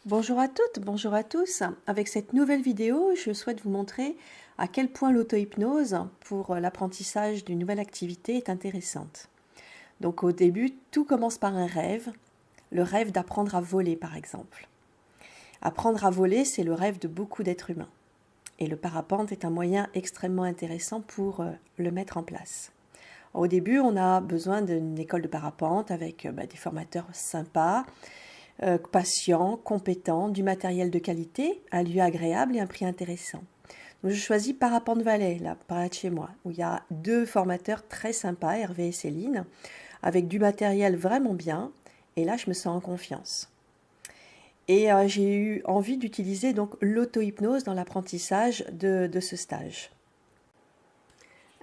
Bonjour à toutes, bonjour à tous. Avec cette nouvelle vidéo, je souhaite vous montrer à quel point l'auto-hypnose pour l'apprentissage d'une nouvelle activité est intéressante. Donc au début, tout commence par un rêve, le rêve d'apprendre à voler par exemple. Apprendre à voler, c'est le rêve de beaucoup d'êtres humains. Et le parapente est un moyen extrêmement intéressant pour le mettre en place. Au début, on a besoin d'une école de parapente avec des formateurs sympas, patients, compétents, du matériel de qualité, un lieu agréable et un prix intéressant. Donc, je choisis Parapente Valais, là, près de chez moi, où il y a deux formateurs très sympas, Hervé et Céline, avec du matériel vraiment bien. Et là, je me sens en confiance. Et j'ai eu envie d'utiliser donc l'auto-hypnose dans l'apprentissage de ce stage.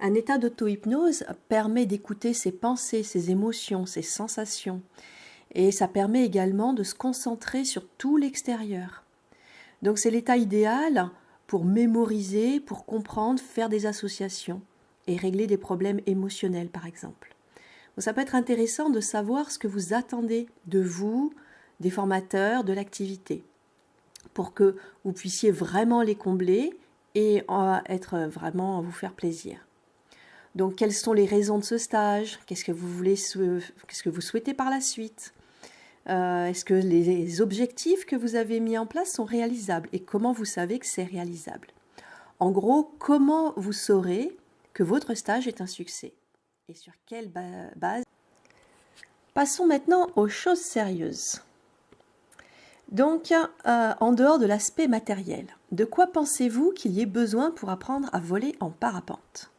Un état d'auto-hypnose permet d'écouter ses pensées, ses émotions, ses sensations. Et ça permet également de se concentrer sur tout l'extérieur. Donc c'est l'état idéal pour mémoriser, pour comprendre, faire des associations et régler des problèmes émotionnels par exemple. Donc ça peut être intéressant de savoir ce que vous attendez de vous, des formateurs, de l'activité, pour que vous puissiez vraiment les combler et être vraiment vous faire plaisir. Donc quelles sont les raisons de ce stage? Qu'est-ce que vous souhaitez par la suite? Est-ce que les objectifs que vous avez mis en place sont réalisables et comment vous savez que c'est réalisable? En gros, comment vous saurez que votre stage est un succès et sur quelle base? Passons maintenant aux choses sérieuses. Donc, en dehors de l'aspect matériel, de quoi pensez-vous qu'il y ait besoin pour apprendre à voler en parapente?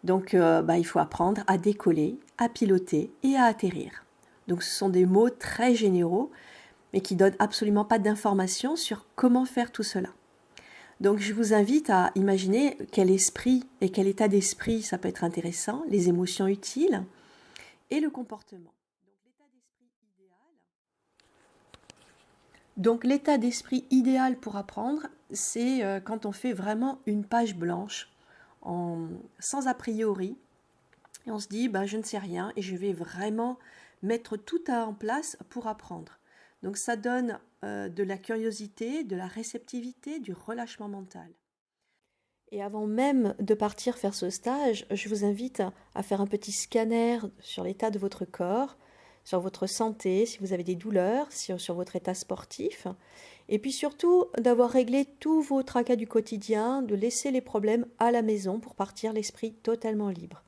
Donc, il faut apprendre à décoller, à piloter et à atterrir. Donc ce sont des mots très généraux, mais qui ne donnent absolument pas d'informations sur comment faire tout cela. Donc je vous invite à imaginer quel esprit et quel état d'esprit ça peut être intéressant, les émotions utiles et le comportement. Donc l'état d'esprit idéal pour apprendre, c'est quand on fait vraiment une page blanche, sans a priori, et on se dit je ne sais rien et je vais vraiment mettre tout en place pour apprendre. Donc ça donne de la curiosité, de la réceptivité, du relâchement mental. Et avant même de partir faire ce stage, je vous invite à faire un petit scanner sur l'état de votre corps, sur votre santé, si vous avez des douleurs, sur votre état sportif, et puis surtout d'avoir réglé tous vos tracas du quotidien, de laisser les problèmes à la maison pour partir l'esprit totalement libre.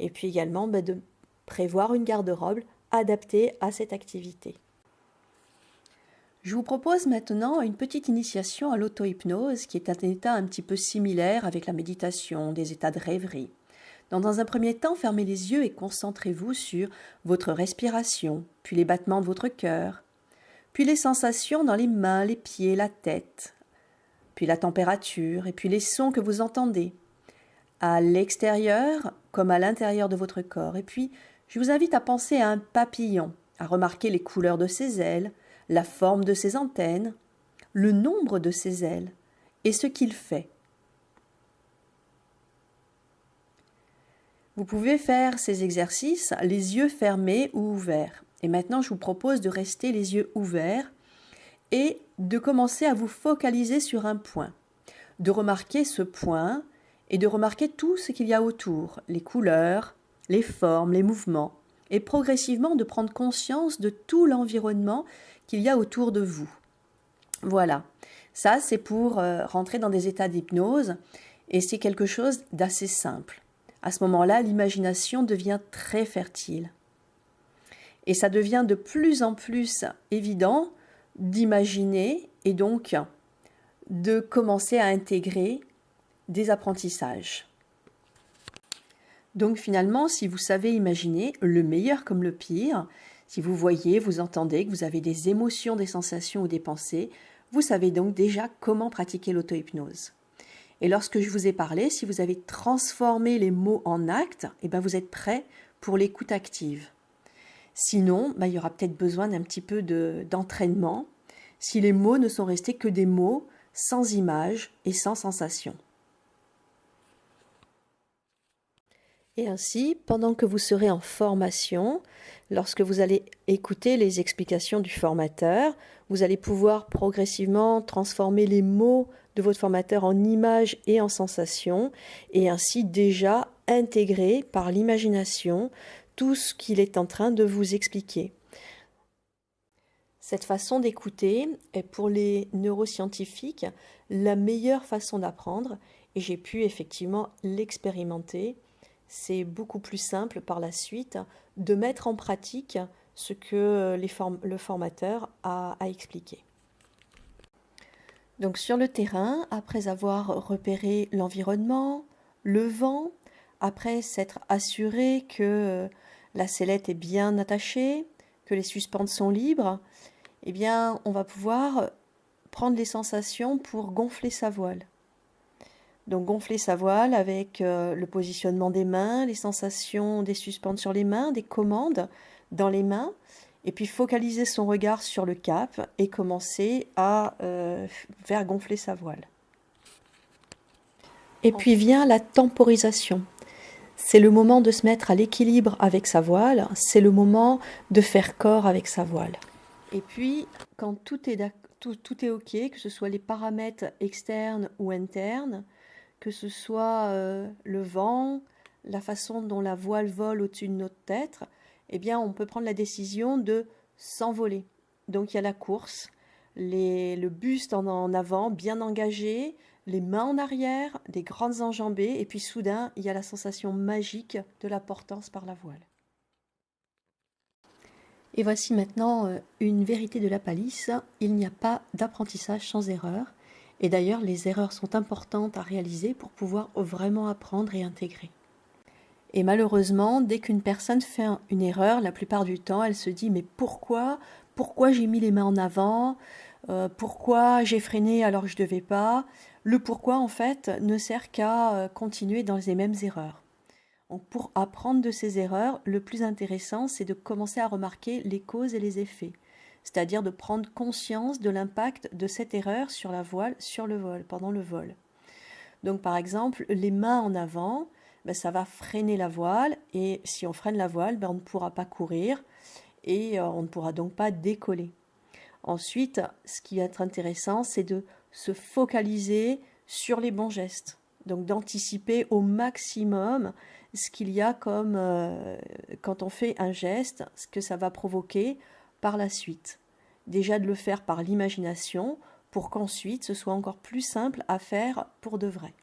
Et puis également de prévoir une garde-robe adaptée à cette activité. Je vous propose maintenant une petite initiation à l'auto-hypnose qui est un état un petit peu similaire avec la méditation, des états de rêverie. Dans un premier temps, fermez les yeux et concentrez-vous sur votre respiration, puis les battements de votre cœur, puis les sensations dans les mains, les pieds, la tête, puis la température et puis les sons que vous entendez, à l'extérieur comme à l'intérieur de votre corps. Et puis, je vous invite à penser à un papillon, à remarquer les couleurs de ses ailes, la forme de ses antennes, le nombre de ses ailes et ce qu'il fait. Vous pouvez faire ces exercices les yeux fermés ou ouverts. Et maintenant, je vous propose de rester les yeux ouverts et de commencer à vous focaliser sur un point, de remarquer ce point et de remarquer tout ce qu'il y a autour, les couleurs, les formes, les mouvements, et progressivement de prendre conscience de tout l'environnement qu'il y a autour de vous. Voilà, ça c'est pour rentrer dans des états d'hypnose et c'est quelque chose d'assez simple. À ce moment-là, l'imagination devient très fertile. Et ça devient de plus en plus évident d'imaginer et donc de commencer à intégrer des apprentissages. Donc finalement, si vous savez imaginer le meilleur comme le pire, si vous voyez, vous entendez, que vous avez des émotions, des sensations ou des pensées, vous savez donc déjà comment pratiquer l'auto-hypnose. Et lorsque je vous ai parlé, si vous avez transformé les mots en actes, vous êtes prêt pour l'écoute active. Sinon, il y aura peut-être besoin d'un petit peu d'entraînement si les mots ne sont restés que des mots sans image et sans sensation. Et ainsi, pendant que vous serez en formation, lorsque vous allez écouter les explications du formateur, vous allez pouvoir progressivement transformer les mots de votre formateur en images et en sensations, et ainsi déjà intégrer par l'imagination tout ce qu'il est en train de vous expliquer. Cette façon d'écouter est pour les neuroscientifiques la meilleure façon d'apprendre, et j'ai pu effectivement l'expérimenter. C'est beaucoup plus simple par la suite de mettre en pratique ce que le formateur a expliqué. Donc sur le terrain, après avoir repéré l'environnement, le vent, après s'être assuré que la sellette est bien attachée, que les suspentes sont libres, eh bien on va pouvoir prendre les sensations pour gonfler sa voile. Donc gonfler sa voile avec le positionnement des mains, les sensations des suspentes sur les mains, des commandes dans les mains, et puis focaliser son regard sur le cap et commencer à faire gonfler sa voile. Et puis vient la temporisation. C'est le moment de se mettre à l'équilibre avec sa voile, c'est le moment de faire corps avec sa voile. Et puis, quand tout est OK, que ce soit les paramètres externes ou internes, que ce soit le vent, la façon dont la voile vole au-dessus de notre tête, eh bien, on peut prendre la décision de s'envoler. Donc, il y a la course, le buste en avant, bien engagé, les mains en arrière, des grandes enjambées, et puis soudain, il y a la sensation magique de la portance par la voile. Et voici maintenant une vérité de la palisse, il n'y a pas d'apprentissage sans erreur. Et d'ailleurs, les erreurs sont importantes à réaliser pour pouvoir vraiment apprendre et intégrer. Et malheureusement, dès qu'une personne fait une erreur, la plupart du temps, elle se dit « mais pourquoi j'ai mis les mains en avant ? Pourquoi j'ai freiné alors que je ne devais pas ?» Le pourquoi, en fait, ne sert qu'à continuer dans les mêmes erreurs. Donc, pour apprendre de ces erreurs, le plus intéressant, c'est de commencer à remarquer les causes et les effets. C'est-à-dire de prendre conscience de l'impact de cette erreur sur la voile, sur le vol, pendant le vol. Donc par exemple, les mains en avant, ça va freiner la voile, et si on freine la voile, on ne pourra pas courir, et on ne pourra donc pas décoller. Ensuite, ce qui va être intéressant, c'est de se focaliser sur les bons gestes. Donc d'anticiper au maximum ce qu'il y a comme quand on fait un geste, ce que ça va provoquer par la suite. Déjà de le faire par l'imagination pour qu'ensuite ce soit encore plus simple à faire pour de vrai.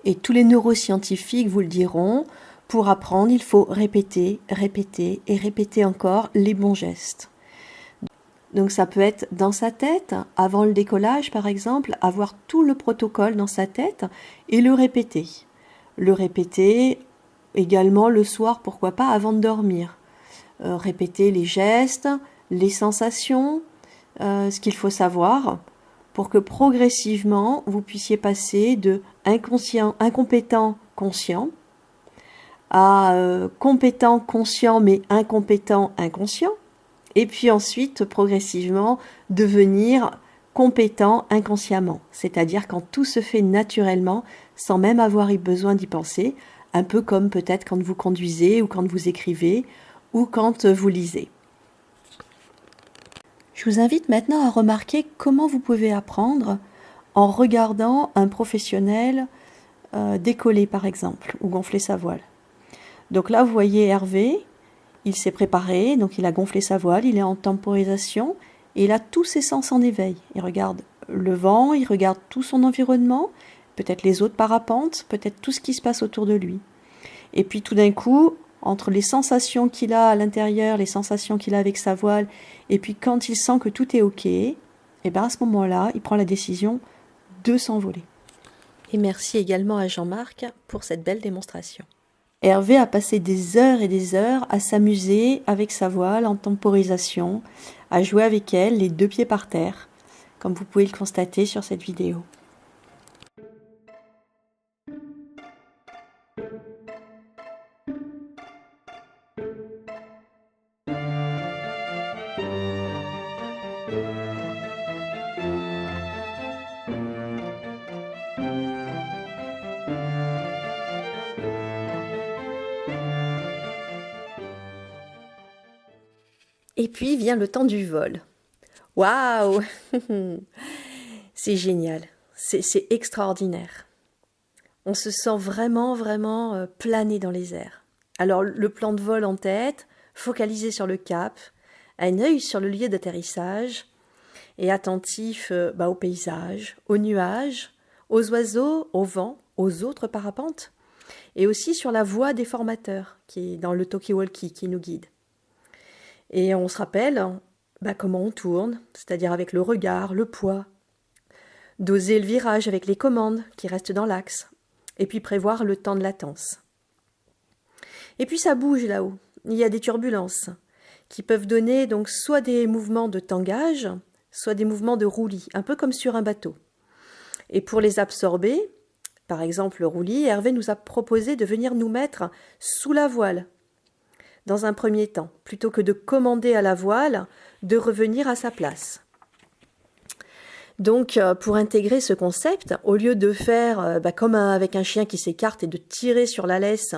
Et tous les neuroscientifiques vous le diront, pour apprendre, il faut répéter, répéter et répéter encore les bons gestes. Donc ça peut être dans sa tête, avant le décollage par exemple, avoir tout le protocole dans sa tête et le répéter. Le répéter également le soir, pourquoi pas, avant de dormir. Répéter les gestes, les sensations, ce qu'il faut savoir pour que progressivement vous puissiez passer de inconscient, incompétent, conscient à compétent, conscient mais incompétent, inconscient. Et puis ensuite, progressivement, devenir compétent inconsciemment, c'est-à-dire quand tout se fait naturellement, sans même avoir eu besoin d'y penser, un peu comme peut-être quand vous conduisez ou quand vous écrivez ou quand vous lisez. Je vous invite maintenant à remarquer comment vous pouvez apprendre en regardant un professionnel décoller par exemple, ou gonfler sa voile. Donc là, vous voyez Hervé, il s'est préparé, donc il a gonflé sa voile, il est en temporisation et il a tous ses sens en éveil. Il regarde le vent, il regarde tout son environnement, peut-être les autres parapentes, peut-être tout ce qui se passe autour de lui. Et puis tout d'un coup, entre les sensations qu'il a à l'intérieur, les sensations qu'il a avec sa voile, et puis quand il sent que tout est OK, et bien à ce moment-là, il prend la décision de s'envoler. Et merci également à Jean-Marc pour cette belle démonstration. Hervé a passé des heures et des heures à s'amuser avec sa voile en temporisation, à jouer avec elle les deux pieds par terre, comme vous pouvez le constater sur cette vidéo. Et puis vient le temps du vol. Waouh! C'est génial, c'est extraordinaire. On se sent vraiment planer dans les airs. Alors le plan de vol en tête, focalisé sur le cap, un œil sur le lieu d'atterrissage et attentif au paysage, aux nuages, aux oiseaux, au vent, aux autres parapentes et aussi sur la voix des formateurs qui est dans le talkie-walkie qui nous guide. Et on se rappelle comment on tourne, c'est-à-dire avec le regard, le poids, doser le virage avec les commandes qui restent dans l'axe, et puis prévoir le temps de latence. Et puis ça bouge là-haut, il y a des turbulences qui peuvent donner donc soit des mouvements de tangage, soit des mouvements de roulis, un peu comme sur un bateau. Et pour les absorber, par exemple le roulis, Hervé nous a proposé de venir nous mettre sous la voile, dans un premier temps, plutôt que de commander à la voile de revenir à sa place. Donc, pour intégrer ce concept, au lieu de faire comme avec un chien qui s'écarte et de tirer sur la laisse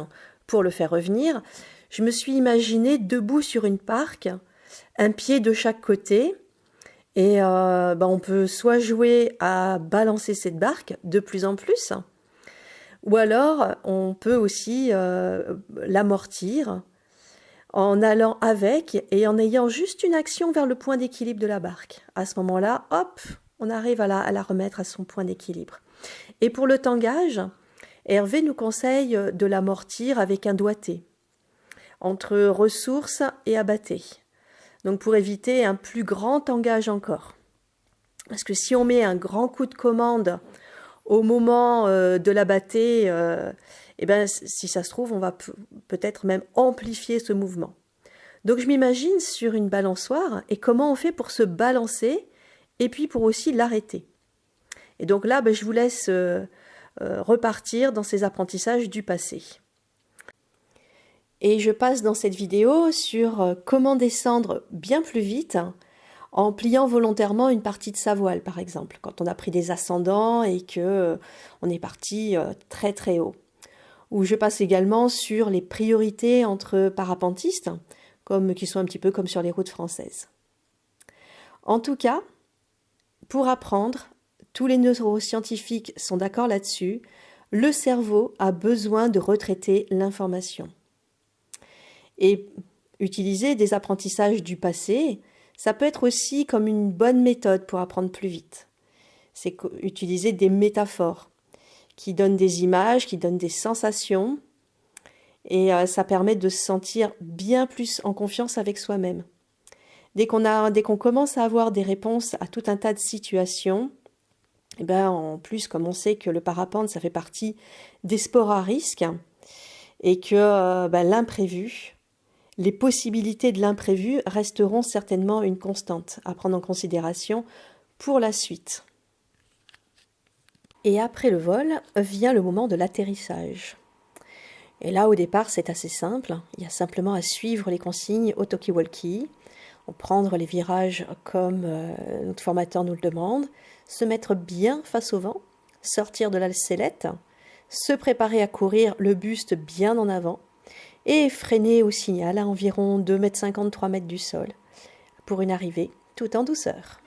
pour le faire revenir, je me suis imaginé debout sur une barque, un pied de chaque côté, et on peut soit jouer à balancer cette barque de plus en plus, ou alors on peut aussi l'amortir en allant avec et en ayant juste une action vers le point d'équilibre de la barque. À ce moment-là, hop, on arrive à la remettre à son point d'équilibre. Et pour le tangage, Hervé nous conseille de l'amortir avec un doigté, entre ressources et abatté. Donc pour éviter un plus grand tangage encore. Parce que si on met un grand coup de commande au moment de l'abatté, si ça se trouve, on va peut-être même amplifier ce mouvement. Donc je m'imagine sur une balançoire et comment on fait pour se balancer et puis pour aussi l'arrêter. Et donc là, je vous laisse repartir dans ces apprentissages du passé. Et je passe dans cette vidéo sur comment descendre bien plus vite en pliant volontairement une partie de sa voile, par exemple, quand on a pris des ascendants et que on est parti très très haut. Ou je passe également sur les priorités entre parapentistes, qui sont un petit peu comme sur les routes françaises. En tout cas, pour apprendre, tous les neuroscientifiques sont d'accord là-dessus, le cerveau a besoin de retraiter l'information. Et utiliser des apprentissages du passé, ça peut être aussi comme une bonne méthode pour apprendre plus vite. C'est utiliser des métaphores qui donnent des images, qui donnent des sensations, et ça permet de se sentir bien plus en confiance avec soi-même. Dès qu'on commence à avoir des réponses à tout un tas de situations, en plus, comme on sait que le parapente, ça fait partie des sports à risque, et que l'imprévu, les possibilités de l'imprévu resteront certainement une constante à prendre en considération pour la suite. Et après le vol, vient le moment de l'atterrissage. Et là, au départ, c'est assez simple. Il y a simplement à suivre les consignes au talkie-walkie, prendre les virages comme notre formateur nous le demande, se mettre bien face au vent, sortir de la sellette, se préparer à courir le buste bien en avant et freiner au signal à environ 2,50 m, 3 m du sol pour une arrivée tout en douceur.